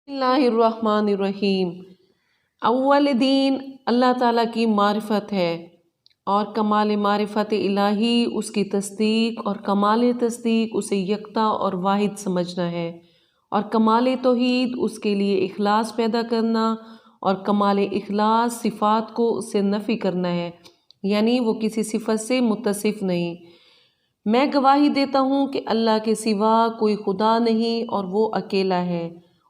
बिस्मिल्लाहिर्रहमानिर्रहीम। अव्वल दीन अल्लाह ताला की मारिफत है और कमाल मारिफत इलाही उसकी तस्दीक और कमाल तस्दीक उसे यकता और वाहिद समझना है और कमाल तौहीद उसके लिए इखलास पैदा करना और कमाल इखलास सिफ़ात को उससे नफ़ी करना है, यानी वो किसी सिफत से मुत्तसिफ नहीं। मैं गवाही देता हूँ कि अल्लाह के सिवा कोई खुदा नहीं और वो अकेला है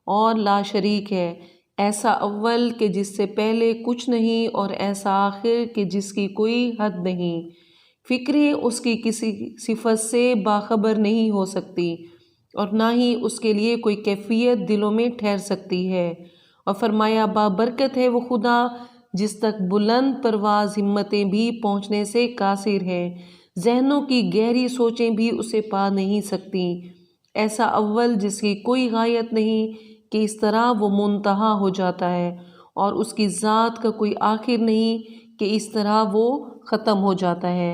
और ला शरीक है, ऐसा अव्वल कि जिससे पहले कुछ नहीं और ऐसा आखिर कि जिसकी कोई हद नहीं। फ़िक्रें उसकी किसी सिफत से बाखबर नहीं हो सकती और ना ही उसके लिए कोई कैफियत दिलों में ठहर सकती है। और फरमाया बाबरकत है वो खुदा जिस तक बुलंद परवाज हिम्मतें भी पहुँचने से कासिर है, जहनों की गहरी सोचें भी उसे पा नहीं सकती। ऐसा अव्वल जिसकी कोई गायत नहीं कि इस तरह वो मुंतहा हो जाता है और उसकी ज़ात का कोई आखिर नहीं कि इस तरह वो ख़त्म हो जाता है।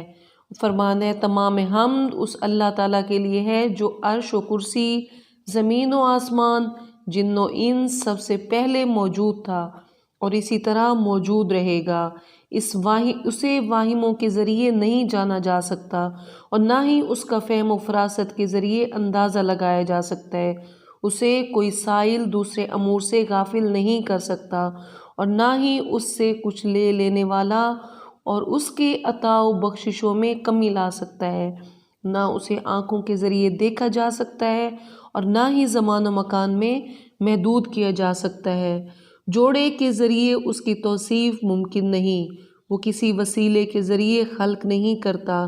फरमान है तमाम हम्द उस अल्लाह ताला के लिए है जो अर्श व कुर्सी ज़मीन व आसमान जिन्नो इंस सबसे पहले मौजूद था और इसी तरह मौजूद रहेगा। उसे वाहिमों के ज़रिए नहीं जाना जा सकता और ना ही उसका फ़हम व फ़रासत के ज़रिए अंदाज़ा लगाया जा सकता है। उसे कोई साइल दूसरे अमूर से गाफिल नहीं कर सकता और ना ही उससे कुछ ले लेने वाला और उसके अताओ बख्शिशों में कमी ला सकता है। ना उसे आँखों के ज़रिए देखा जा सकता है और ना ही ज़मान व मकान में महदूद किया जा सकता है। जोड़े के ज़रिए उसकी तौसीफ़ मुमकिन नहीं, वो किसी वसीले के ज़रिए खल्क नहीं करता,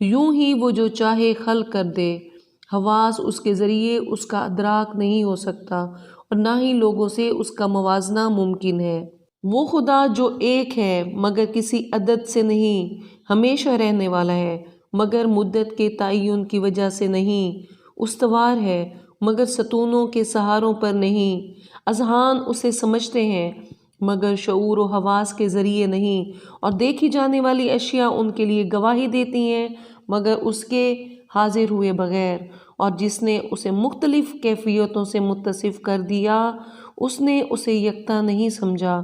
यूं ही वो जो चाहे खल्क कर दे। हवास उसके ज़रिए उसका अदराक नहीं हो सकता और ना ही लोगों से उसका मवाजना मुमकिन है। वो खुदा जो एक है मगर किसी अदद से नहीं, हमेशा रहने वाला है मगर मुद्दत के तयन की वजह से नहीं, उस्तवार है मगर सतूनों के सहारों पर नहीं, अज़हान उसे समझते हैं मगर शऊर व हवास के ज़रिए नहीं, और देखी जाने वाली अशिया उनके लिए गवाही देती हैं मगर उसके हाजिर हुए बगैर। और जिसने उसे मुख्तलिफ कैफियतों से मुत्तसिफ कर दिया उसने उसे यकता नहीं समझा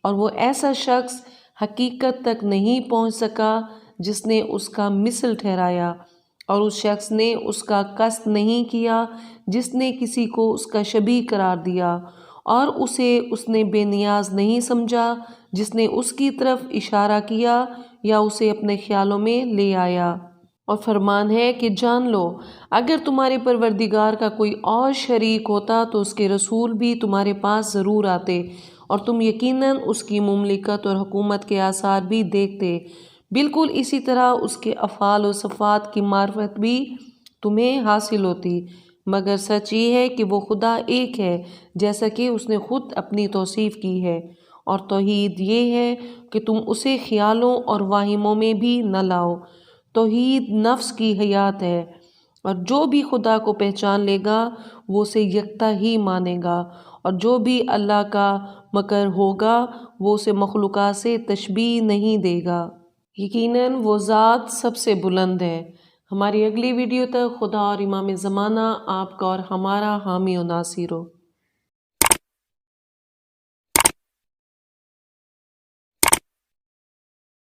और वो ऐसा शख्स हकीकत तक नहीं पहुँच सका जिसने उसका मिसल ठहराया, और उस शख्स ने उसका कस्त नहीं किया जिसने किसी को उसका शबीह करार दिया, और उसे उसने बेनियाज नहीं समझा जिसने उसकी तरफ इशारा किया या उसे अपने ख्यालों में ले आया। और फरमान है कि जान लो अगर तुम्हारे परवरदिगार का कोई और शरीक होता तो उसके रसूल भी तुम्हारे पास ज़रूर आते और तुम यकीनन उसकी मुमलिकत और हुकूमत के आसार भी देखते। बिल्कुल इसी तरह उसके अफ़ाल व सफ़ात की मार्फत भी तुम्हें हासिल होती, मगर सच ये है कि वो खुदा एक है जैसा कि उसने खुद अपनी तौसीफ़ की है, और तौहीद ये है कि तुम उसे ख्यालों और वाहिमों में भी न लाओ। तौहीद नफ्स की हयात है और जो भी खुदा को पहचान लेगा वो उसे यकता ही मानेगा, और जो भी अल्लाह का मकर होगा वो उसे मखलूक़ात से तशबीह नहीं देगा। यकीनन वो ज़ात सबसे बुलंद है। हमारी अगली वीडियो तक खुदा और इमाम ज़माना आपका और हमारा हामी और नासिर हो।